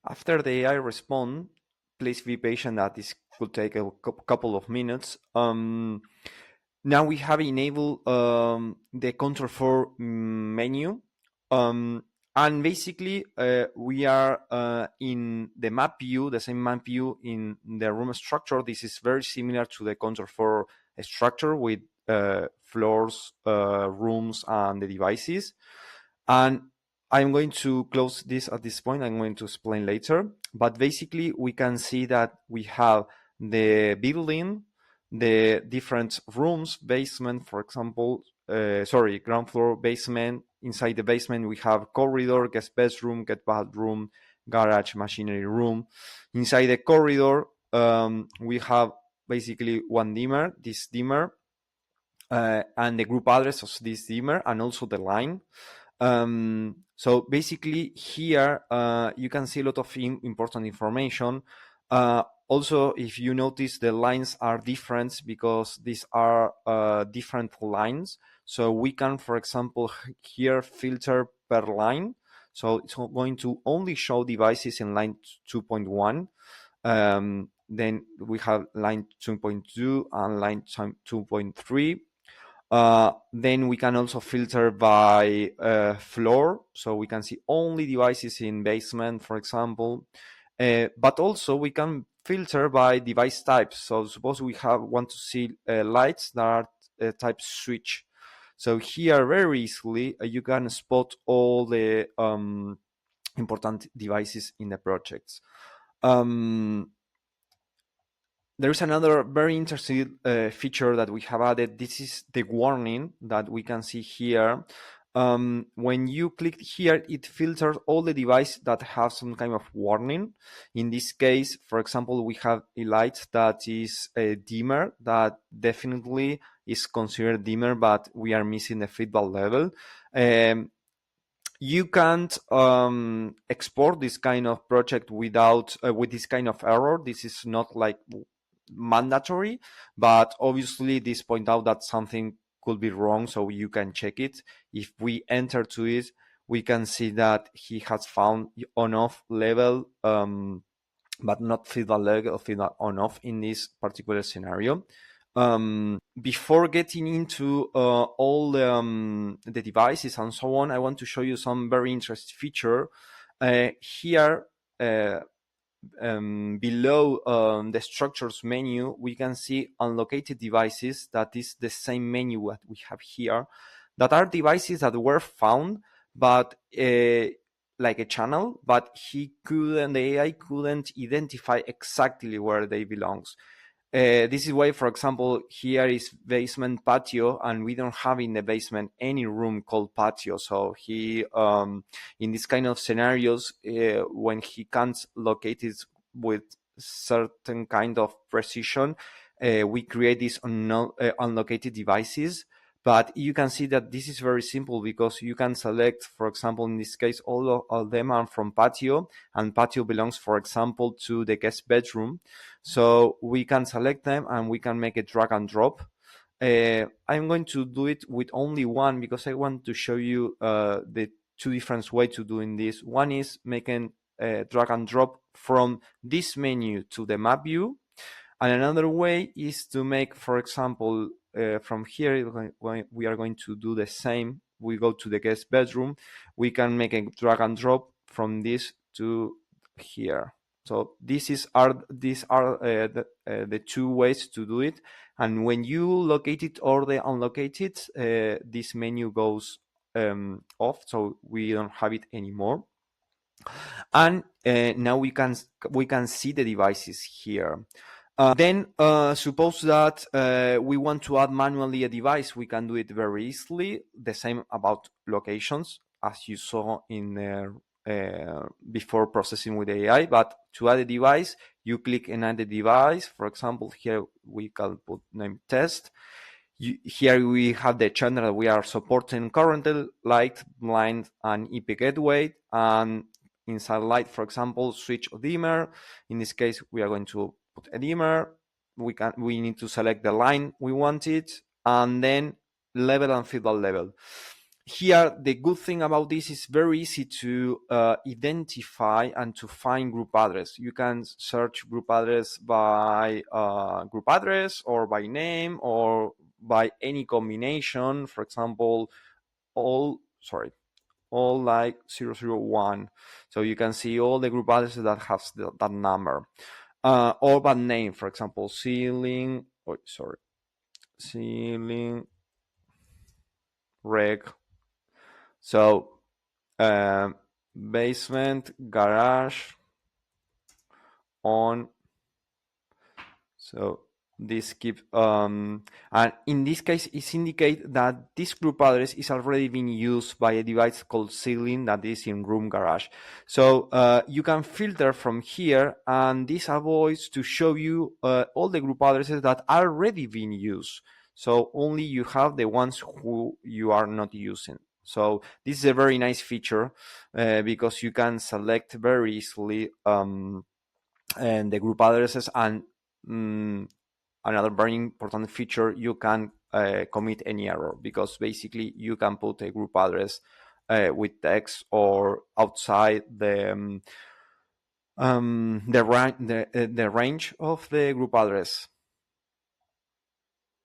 After the AI respond, please be patient that this could take a couple of minutes. Now we have enabled the Control4 menu. And basically, we are in the map view, the same map view in the room structure. This is very similar to the Control4 structure with floors, rooms, and the devices. And I'm going to close this at this point. I'm going to explain later. But basically, we can see that we have the building, the different rooms, basement, for example, ground floor, basement. Inside the basement, we have corridor, guest bedroom, guest bathroom, garage, machinery room. Inside the corridor, we have basically one dimmer, this dimmer, and the group address of this dimmer, and also the line. So basically here you can see a lot of important information. Also, if you notice, the lines are different because these are different lines. So we can, for example, here filter per line. So it's going to only show devices in line 2.1. Then we have line 2.2 and line 2.3. Then we can also filter by floor, so we can see only devices in basement, for example. But also we can filter by device types. So suppose we want to see lights that are type switch. So here very easily you can spot all the important devices in the projects. There is another very interesting feature that we have added. This is the warning that we can see here. When you click here, it filters all the devices that have some kind of warning. In this case, for example, we have a light that is a dimmer that definitely is considered dimmer, but we are missing the feedback level. You can't export this kind of project without with this kind of error. This is not like mandatory, but obviously this point out that something could be wrong, so you can check it. If we enter to it, we can see that he has found on-off level, but not feedback level, feedback on-off in this particular scenario. Before getting into all the devices and so on, I want to show you some very interesting feature. Here, below the structures menu, we can see unlocated devices. That is the same menu that we have here, that are devices that were found, but like a channel, but the AI couldn't identify exactly where they belongs. This is why, for example, here is basement patio, and we don't have in the basement any room called patio. So he, in this kind of scenarios, when he can't locate it with certain kind of precision, we create these unlocated devices. But you can see that this is very simple because you can select, for example, in this case, all of them are from patio, and patio belongs, for example, to the guest bedroom. So we can select them and we can make a drag and drop. I'm going to do it with only one because I want to show you the two different ways to doing this. One is making a drag and drop from this menu to the map view. And another way is to make, for example, from here, we are going to do the same. We go to the guest bedroom. We can make a drag and drop from this to here. So these are the two ways to do it. And when you locate it or they unlocate it, this menu goes off, so we don't have it anymore. And now we can see the devices here. Then suppose that we want to add manually a device. We can do it very easily. The same about locations, as you saw in before processing with AI. But to add a device, you click and add a device. For example, here we can put name test. Here we have the channel that we are supporting currently, light, blind, and IP gateway. And inside light, for example, switch or dimmer. In this case, we are going to put a dimmer. We need to select the line we wanted, and then level and feedback level. here, the good thing about this is very easy to identify and to find group address. You can search group address by group address or by name or by any combination. For example, all like 001. So you can see all the group addresses that has that number. Or by name, for example, ceiling reg. So basement, garage, on. So this keeps and in this case it indicates that this group address is already being used by a device called ceiling that is in room garage. So you can filter from here, and this avoids to show you all the group addresses that are already being used. So only you have the ones who you are not using. So this is a very nice feature because you can select very easily and the group addresses, and another very important feature, you can commit any error, because basically you can put a group address with text or outside the range of the group address.